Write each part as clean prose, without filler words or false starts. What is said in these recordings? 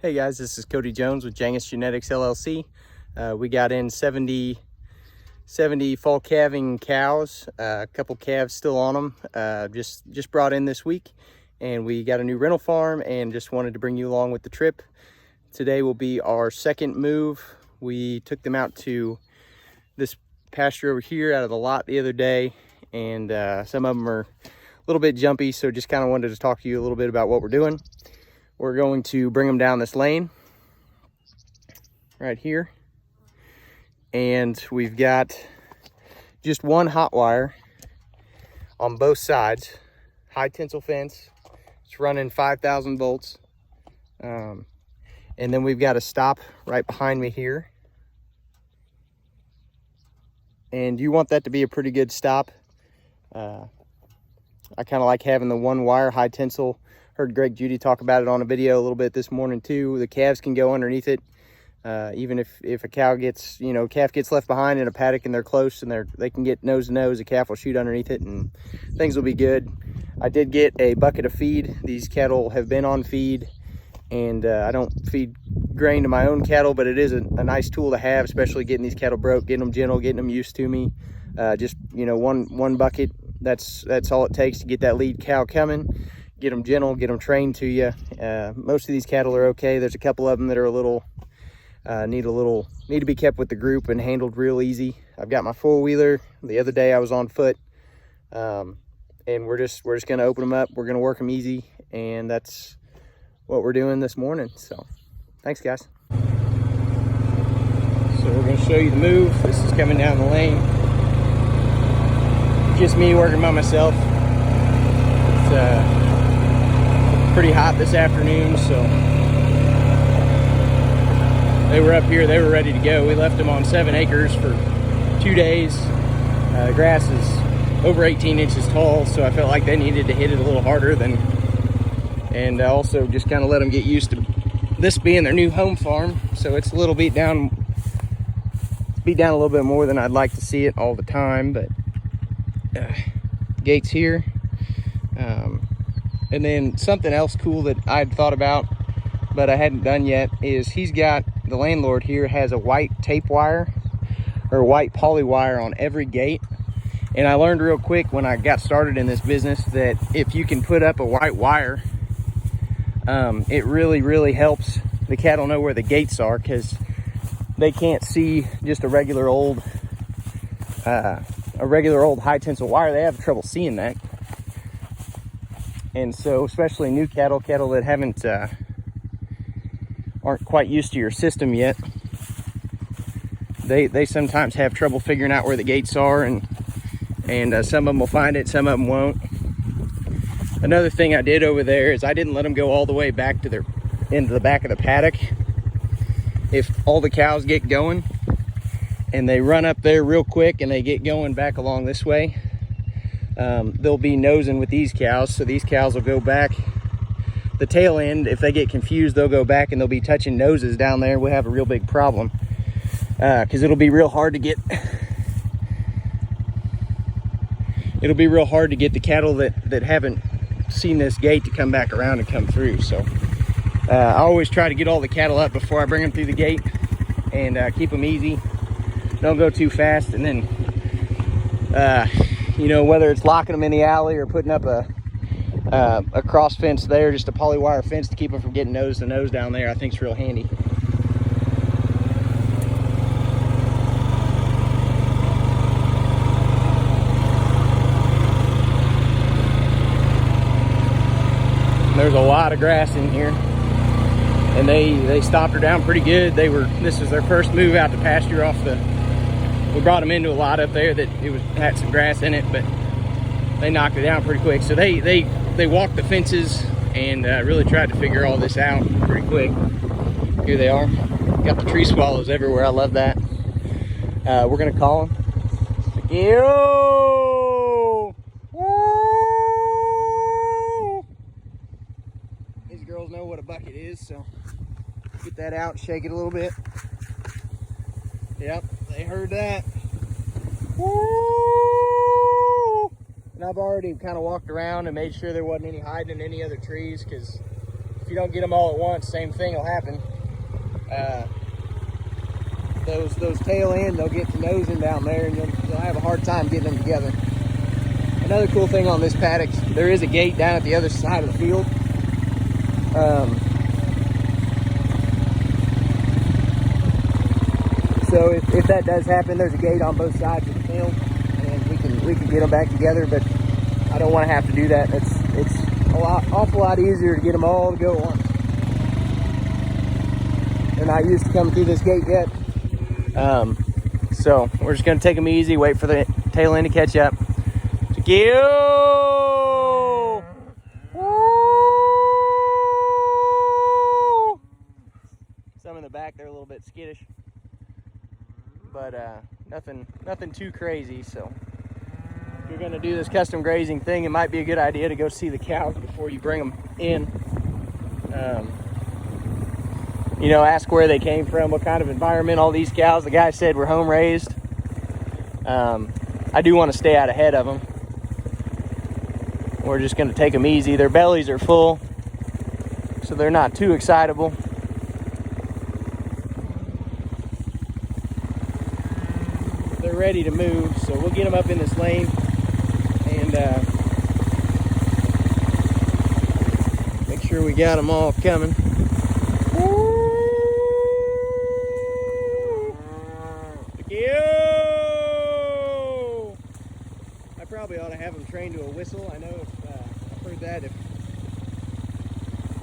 Hey guys, this is Cody Jones with Jangus Genetics LLC. We got in 70 fall calving cows, a couple calves still on them, just brought in this week, and we got a new rental farm and just wanted to bring you along with the trip. Today will be our second move. We took them out to this pasture over here out of the lot the other day, and some of them are a little bit jumpy, so just kind of wanted to talk to you a little bit about what we're doing. We're going to bring them down this lane right here. And we've got just one hot wire on both sides, high tensile fence. It's running 5,000 volts. And then we've got a stop right behind me here. And you want that to be a pretty good stop. I kind of like having the one wire high tensile. Heard Greg Judy talk about it on a video a little bit this morning too. The calves can go underneath it. Even if a cow gets, calf gets left behind in a paddock and they're close and they can get nose to nose, a calf will shoot underneath it and things will be good. I did get a bucket of feed. These cattle have been on feed, and I don't feed grain to my own cattle, but it is a nice tool to have, especially getting these cattle broke, getting them gentle, getting them used to me. Just, one bucket, that's all it takes to get that lead cow coming. Get them gentle, get them trained to you. Most of these cattle are okay. There's a couple of them that are a little, need to be kept with the group and handled real easy. I've got my four-wheeler. The other day I was on foot, and we're just gonna open them up. We're gonna work them easy, and that's what we're doing this morning. So thanks guys. So we're gonna show you the move. This is coming down the lane. Just me working by myself. It's pretty hot this afternoon, so they were up here, they were ready to go. We left them on 7 acres for 2 days. Grass is over 18 inches tall, so I felt like they needed to hit it a little harder and also just kind of let them get used to this being their new home farm. So it's a little beat down a little bit more than I'd like to see it all the time, but gates here. And then something else cool that I'd thought about, but I hadn't done yet, is the landlord here has a white tape wire or white poly wire on every gate. And I learned real quick when I got started in this business that if you can put up a white wire, it really helps the cattle know where the gates are, because they can't see just a regular old high tensile wire. They have trouble seeing that. And so, especially new cattle that aren't quite used to your system yet, they sometimes have trouble figuring out where the gates are, and some of them will find it, some of them won't. Another thing I did over there is I didn't let them go all the way back into the back of the paddock. If all the cows get going and they run up there real quick and they get going back along this way, they'll be nosing with these cows. So these cows will go back the tail end. If they get confused, they'll go back and they'll be touching noses down there. We'll have a real big problem, because it'll be real hard to get the cattle that haven't seen this gate to come back around and come through. So I always try to get all the cattle up before I bring them through the gate, and keep them easy. Don't go too fast. And then whether it's locking them in the alley or putting up a cross fence there, just a poly wire fence to keep them from getting nose to nose down there, I think is real handy. There's a lot of grass in here, and they stopped her down pretty good. This was their first move out to pasture we brought them into a lot up there that had some grass in it, but they knocked it down pretty quick. So they walked the fences and really tried to figure all this out pretty quick. Here they are. Got the tree swallows everywhere. I love that. We're gonna call them. Yo! Woo! These girls know what a bucket is, so get that out, shake it a little bit. Yep, they heard that. And I've already kind of walked around and made sure there wasn't any hiding in any other trees, because if you don't get them all at once, same thing will happen. Those tail end, they'll get to nosing down there, and you'll have a hard time getting them together. Another cool thing on this paddock, there is a gate down at the other side of the field. So if that does happen, there's a gate on both sides of the field, and we can get them back together. But I don't want to have to do that. It's awful lot easier to get them all to go at once. They're not used to coming through this gate yet. So we're just gonna take them easy, wait for the tail end to catch up. Go! Some in the back, they're a little bit skittish, but nothing too crazy. So if you're gonna do this custom grazing thing, it might be a good idea to go see the cows before you bring them in. You know, ask where they came from, what kind of environment all these cows. The guy said were home raised. I do want to stay out ahead of them. We're just going to take them easy. Their bellies are full, so they're not too excitable. They're ready to move, so we'll get them up in this lane and make sure we got them all coming. I probably ought to have them trained to a whistle. I know I've heard that if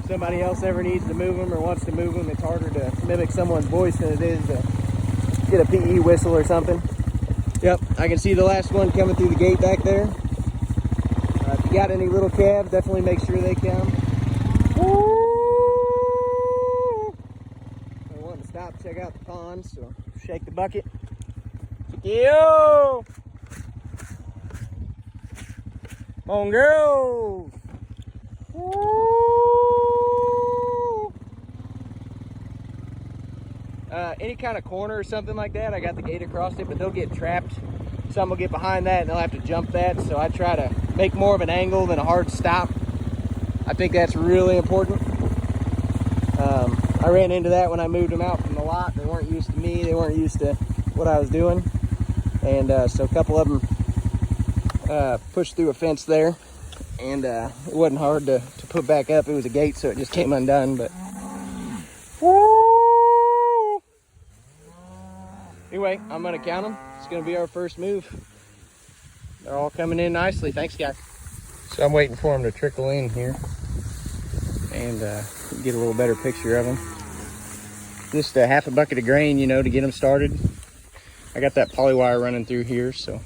somebody else ever needs to move them or wants to move them, it's harder to mimic someone's voice than it is to get a PE whistle or something. Yep, I can see the last one coming through the gate back there. If you got any little calves, definitely make sure they come. I want to stop, check out the pond, so shake the bucket. Yo! Come on, girls! Any kind of corner or something like that, I got the gate across it, but they'll get trapped. Some will get behind that and they'll have to jump that, so I try to make more of an angle than a hard stop. I think that's really important. I ran into that when I moved them out from the lot. They weren't used to me, they weren't used to what I was doing, and so a couple of them pushed through a fence there, and it wasn't hard to put back up. It was a gate, so it just came undone. But anyway, I'm gonna count them. It's gonna be our first move. They're all coming in nicely. Thanks, guys. So I'm waiting for them to trickle in here and get a little better picture of them. Just a half a bucket of grain, you know, to get them started. I got that poly wire running through here, so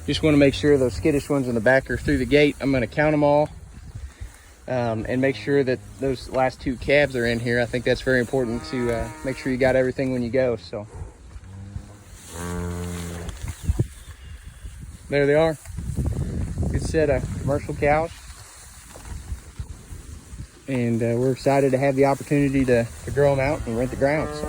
just want to make sure those skittish ones in the back are through the gate. I'm going to count them all and make sure that those last two calves are in here. I think that's very important to make sure you got everything when you go. So there they are. Good set of commercial cows. And we're excited to have the opportunity to grow them out and rent the ground. So.